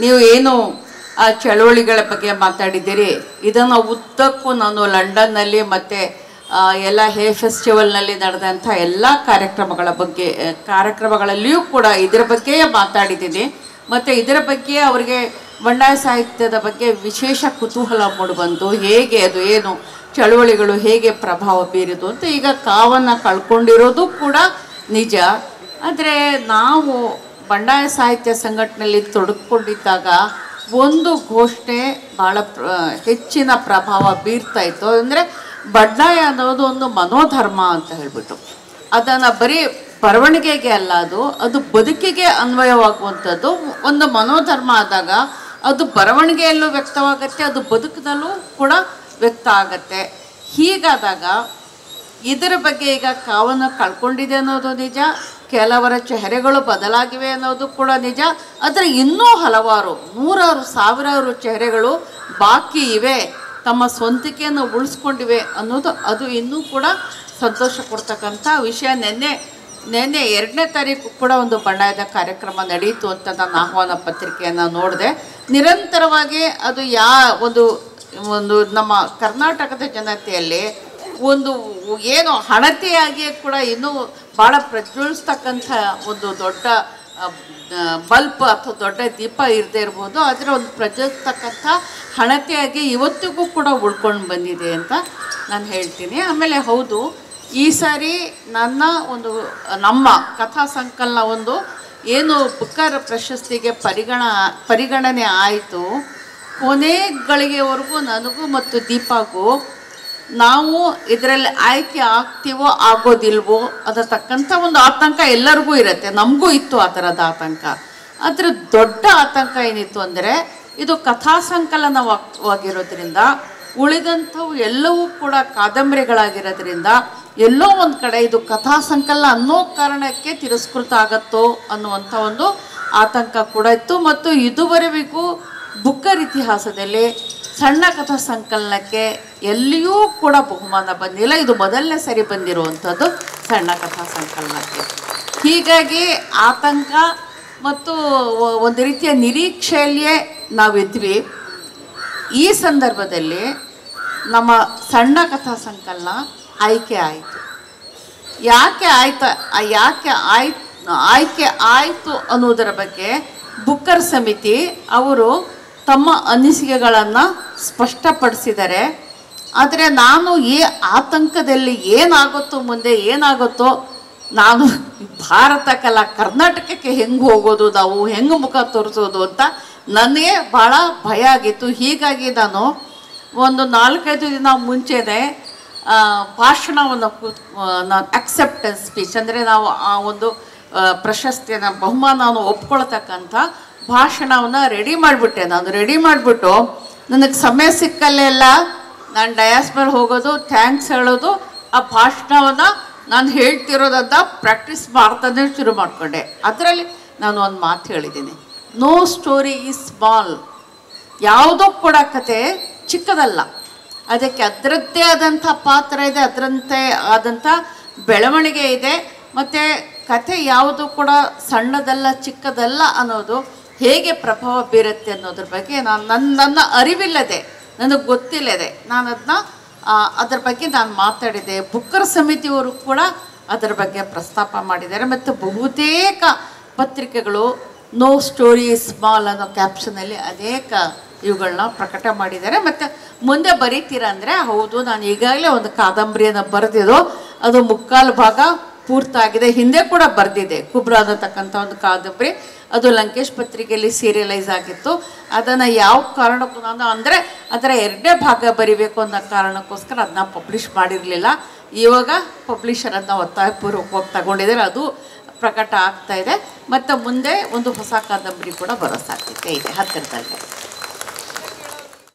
ನೀವು ಏನು ಆ ಚಳುವಳಿಗಳ ಬಗ್ಗೆ ಮಾತಾಡಿದ್ದೀರಿ, ಇದನ್ನು ಉದ್ದಕ್ಕೂ ನಾನು ಲಂಡನ್ನಲ್ಲಿ ಮತ್ತು ಎಲ್ಲ ಹೇ ಫೆಸ್ಟಿವಲ್ನಲ್ಲಿ ನಡೆದಂಥ ಎಲ್ಲ ಕಾರ್ಯಕ್ರಮಗಳಲ್ಲಿಯೂ ಕೂಡ ಇದರ ಬಗ್ಗೆಯೇ ಮಾತಾಡಿದ್ದೀನಿ. ಮತ್ತು ಇದರ ಬಗ್ಗೆ ಅವರಿಗೆ ಬಂಡಾಯ ಸಾಹಿತ್ಯದ ಬಗ್ಗೆ ವಿಶೇಷ ಕುತೂಹಲ ಮೂಡಿಬಂತು. ಹೇಗೆ ಅದು ಏನು ಚಳುವಳಿಗಳು ಹೇಗೆ ಪ್ರಭಾವ ಬೀರಿತು ಅಂತ. ಈಗ ಕಾವನ್ನು ಕಳ್ಕೊಂಡಿರೋದು ಕೂಡ ನಿಜ. ಆದರೆ ನಾವು ಬಂಡಾಯ ಸಾಹಿತ್ಯ ಸಂಘಟನೆಯಲ್ಲಿ ತೊಡಗಿಕೊಂಡಿದ್ದಾಗ ಒಂದು ಘೋಷಣೆ ಭಾಳ ಹೆಚ್ಚಿನ ಪ್ರಭಾವ ಬೀರ್ತಾ ಇತ್ತು. ಅಂದರೆ ಬಂಡಾಯ ಅನ್ನೋದು ಒಂದು ಮನೋಧರ್ಮ ಅಂತ ಹೇಳ್ಬಿಟ್ಟು, ಅದನ್ನು ಬರೀ ಬರವಣಿಗೆಗೆ ಅಲ್ಲ, ಅದು ಬದುಕಿಗೆ ಅನ್ವಯವಾಗುವಂಥದ್ದು. ಒಂದು ಮನೋಧರ್ಮ ಆದಾಗ ಅದು ಬರವಣಿಗೆಯಲ್ಲೂ ವ್ಯಕ್ತವಾಗತ್ತೆ, ಅದು ಬದುಕಿನಲ್ಲೂ ಕೂಡ ವ್ಯಕ್ತ ಆಗತ್ತೆ. ಹೀಗಾದಾಗ ಇದರ ಬಗ್ಗೆ ಈಗ ಕಾವನ್ನು ಕಳ್ಕೊಂಡಿದೆ ಅನ್ನೋದು ನಿಜ, ಕೆಲವರ ಚೆಹರೆಗಳು ಬದಲಾಗಿವೆ ಅನ್ನೋದು ಕೂಡ ನಿಜ. ಆದರೆ ಇನ್ನೂ ಹಲವಾರು ನೂರಾರು ಸಾವಿರಾರು ಚೆಹರೆಗಳು ಬಾಕಿ ಇವೆ, ತಮ್ಮ ಸ್ವಂತಿಕೆಯನ್ನು ಉಳಿಸ್ಕೊಂಡಿವೆ ಅನ್ನೋದು ಅದು ಇನ್ನೂ ಕೂಡ ಸಂತೋಷ ಕೊಡ್ತಕ್ಕಂಥ ವಿಷಯ. ನಿನ್ನೆ 2ನೇ ತಾರೀಕು ಕೂಡ ಒಂದು ಬಂಡಾಯದ ಕಾರ್ಯಕ್ರಮ ನಡೆಯಿತು ಅಂತ ನಾನು ಆಹ್ವಾನ ಪತ್ರಿಕೆಯನ್ನು ನೋಡಿದೆ. ನಿರಂತರವಾಗಿ ಅದು ಒಂದು ನಮ್ಮ ಕರ್ನಾಟಕದ ಜನತೆಯಲ್ಲಿ ಒಂದು ಏನು ಹಣತೆಯಾಗಿ ಕೂಡ ಇನ್ನೂ ಭಾಳ ಪ್ರಜ್ವಲಿಸ್ತಕ್ಕಂಥ ಒಂದು ದೊಡ್ಡ ಬಲ್ಪ್ ಅಥವಾ ದೊಡ್ಡ ದೀಪ ಇರದೇ ಇರ್ಬೋದು, ಅದರ ಒಂದು ಪ್ರಜ್ವಲಿಸ್ತಕ್ಕಂಥ ಹಣತೆಯಾಗಿ ಇವತ್ತಿಗೂ ಕೂಡ ಉಳ್ಕೊಂಡು ಬಂದಿದೆ ಅಂತ ನಾನು ಹೇಳ್ತೀನಿ. ಆಮೇಲೆ ಹೌದು, ಈ ಸಾರಿ ನಮ್ಮ ಕಥಾ ಸಂಕಲನ ಒಂದು ಏನು ಬುಕ್ಕರ್ ಪ್ರಶಸ್ತಿಗೆ ಪರಿಗಣನೆ ಆಯಿತು, ಕೊನೆ ಗಳಿಗೆವರೆಗೂ ನನಗೂ ಮತ್ತು ದೀಪಾಗೂ ನಾವು ಇದರಲ್ಲಿ ಆಯ್ಕೆ ಆಗ್ತೀವೋ ಆಗೋದಿಲ್ವೋ ಅದರ ತಕ್ಕಂಥ ಒಂದು ಆತಂಕ ಎಲ್ಲರಿಗೂ ಇರುತ್ತೆ. ನಮಗೂ ಇತ್ತು ಆ ಥರದ ಆತಂಕ. ಅದರ ದೊಡ್ಡ ಆತಂಕ ಏನಿತ್ತು ಅಂದರೆ, ಇದು ಕಥಾ ಸಂಕಲನವಾಗಿರೋದ್ರಿಂದ ಉಳಿದಂಥವು ಎಲ್ಲವೂ ಕೂಡ ಕಾದಂಬರಿಗಳಾಗಿರೋದ್ರಿಂದ ಎಲ್ಲೋ ಒಂದು ಕಡೆ ಇದು ಕಥಾ ಸಂಕಲನ ಅನ್ನೋ ಕಾರಣಕ್ಕೆ ತಿರಸ್ಕೃತ ಆಗತ್ತೋ ಅನ್ನುವಂಥ ಒಂದು ಆತಂಕ ಕೂಡ ಇತ್ತು. ಮತ್ತು ಇದುವರೆಗೂ ಬುಕ್ಕರ್ ಇತಿಹಾಸದಲ್ಲಿ ಸಣ್ಣ ಕಥಾ ಸಂಕಲನಕ್ಕೆ ಎಲ್ಲಿಯೂ ಕೂಡ ಬಹುಮಾನ ಬಂದಿಲ್ಲ. ಇದು ಮೊದಲನೇ ಸರಿ ಬಂದಿರುವಂಥದ್ದು ಸಣ್ಣ ಕಥಾ ಸಂಕಲನಕ್ಕೆ. ಹೀಗಾಗಿ ಆತಂಕ ಮತ್ತು ಒಂದು ರೀತಿಯ ನಿರೀಕ್ಷೆಯಲ್ಲಿಯೇ ನಾವಿದ್ವಿ. ಈ ಸಂದರ್ಭದಲ್ಲಿ ನಮ್ಮ ಸಣ್ಣ ಕಥಾ ಸಂಕಲನ ಆಯ್ಕೆ ಆಯಿತು. ಆಯ್ಕೆ ಆಯಿತು ಅನ್ನೋದರ ಬಗ್ಗೆ ಬುಕ್ಕರ್ ಸಮಿತಿ ಅವರು ತಮ್ಮ ಅನಿಸಿಕೆಗಳನ್ನು ಸ್ಪಷ್ಟಪಡಿಸಿದ್ದಾರೆ. ಆದರೆ ನಾನು ಈ ಆತಂಕದಲ್ಲಿ ಮುಂದೆ ಏನಾಗುತ್ತೋ, ನಾನು ಭಾರತಕ್ಕಲ್ಲ ಕರ್ನಾಟಕಕ್ಕೆ ಹೆಂಗೆ ಹೋಗೋದು, ನಾವು ಹೆಂಗೆ ಮುಖ ತೋರಿಸೋದು ಅಂತ ನನಗೆ ಭಾಳ ಭಯ ಆಗಿತ್ತು. ಹೀಗಾಗಿ ನಾನು ಒಂದು 4-5 ದಿನ ಮುಂಚೆನೇ ಭಾಷಣವನ್ನು ನಾನು ಅಕ್ಸೆಪ್ಟೆನ್ಸ್ ಸ್ಪೀಚ್ ಅಂದರೆ ನಾವು ಆ ಒಂದು ಪ್ರಶಸ್ತಿಯನ್ನು ಬಹುಮಾನವನ್ನು ಒಪ್ಕೊಳ್ತಕ್ಕಂಥ ಭಾಷಣವನ್ನು ರೆಡಿ ಮಾಡಿಬಿಟ್ಟು ನನಗೆ ಸಮಯ ಸಿಕ್ಕಲ್ಲೆಲ್ಲ ನಾನು ಡಯಾಸ್ ಮೇಲೆ ಹೋಗೋದು, ಥ್ಯಾಂಕ್ಸ್ ಹೇಳೋದು, ಆ ಭಾಷಣವನ್ನು ನಾನು ಹೇಳ್ತಿರೋದಂತ ಪ್ರಾಕ್ಟೀಸ್ ಮಾಡ್ತಾನೆ ಶುರು ಮಾಡಿಕೊಂಡೆ. ಅದರಲ್ಲಿ ನಾನು ಒಂದು ಮಾತು ಹೇಳಿದ್ದೀನಿ, ನೋ ಸ್ಟೋರಿ ಈಸ್ ಸ್ಮಾಲ್. ಯಾವುದೋ ಕೂಡ ಕತೆ ಚಿಕ್ಕದಲ್ಲ, ಅದಕ್ಕೆ ಅದರದ್ದೇ ಆದಂಥ ಪಾತ್ರ ಇದೆ, ಅದರಂತೆ ಆದಂಥ ಬೆಳವಣಿಗೆ ಇದೆ. ಮತ್ತು ಕತೆ ಯಾವುದು ಕೂಡ ಸಣ್ಣದಲ್ಲ ಚಿಕ್ಕದಲ್ಲ ಅನ್ನೋದು ಹೇಗೆ ಪ್ರಭಾವ ಬೀರುತ್ತೆ ಅನ್ನೋದ್ರ ಬಗ್ಗೆ ನನ್ನ ಅರಿವಿಲ್ಲದೆ, ನನಗೆ ಗೊತ್ತಿಲ್ಲದೆ ನಾನು ಅದರ ಬಗ್ಗೆ ನಾನು ಮಾತಾಡಿದೆ. ಬುಕ್ಕರ್ ಸಮಿತಿಯವರು ಕೂಡ ಅದರ ಬಗ್ಗೆ ಪ್ರಸ್ತಾಪ ಮಾಡಿದ್ದಾರೆ. ಮತ್ತು ಬಹುತೇಕ ಪತ್ರಿಕೆಗಳು ನೋ ಸ್ಟೋರಿ ಸ್ಮಾಲ್ ಅನ್ನೋ ಕ್ಯಾಪ್ಷನಲ್ಲಿ ಅನೇಕ ಇವುಗಳನ್ನ ಪ್ರಕಟ ಮಾಡಿದ್ದಾರೆ. ಮತ್ತು ಮುಂದೆ ಬರೀತೀರ ಅಂದರೆ, ಹೌದು, ನಾನು ಈಗಾಗಲೇ ಒಂದು ಕಾದಂಬರಿಯನ್ನು ಬರೆದಿದ್ದು, ಅದು 3/4 ಭಾಗ ಪೂರ್ತಾಗಿದೆ. ಹಿಂದೆ ಕೂಡ ಬರೆದಿದೆ, ಕುಬ್ರಾ ಅನ್ನತಕ್ಕಂಥ ಒಂದು ಕಾದಂಬರಿ. ಅದು ಲಂಕೇಶ್ ಪತ್ರಿಕೆಯಲ್ಲಿ ಸೀರಿಯಲೈಸ್ ಆಗಿತ್ತು. ಅದನ್ನು ಯಾವ ಕಾರಣಕ್ಕೂ ನಾನು ಅಂದರೆ ಅದರ 2ನೇ ಭಾಗ ಬರಿಬೇಕು ಅನ್ನೋ ಕಾರಣಕ್ಕೋಸ್ಕರ ಅದನ್ನ ಪಬ್ಲಿಷ್ ಮಾಡಿರಲಿಲ್ಲ. ಇವಾಗ ಪಬ್ಲಿಷರ್ ಅದನ್ನ ಒತ್ತಾಯಪೂರ್ವಕವಾಗಿ ತಗೊಂಡಿದ್ದಾರೆ, ಅದು ಪ್ರಕಟ ಆಗ್ತಾ ಇದೆ. ಮತ್ತು ಮುಂದೆ ಒಂದು ಹೊಸ ಕಾದಂಬರಿ ಕೂಡ ಬರೋ ಸಾಧ್ಯತೆ ಇದೆ ಹತ್ತಿರದಲ್ಲಿ.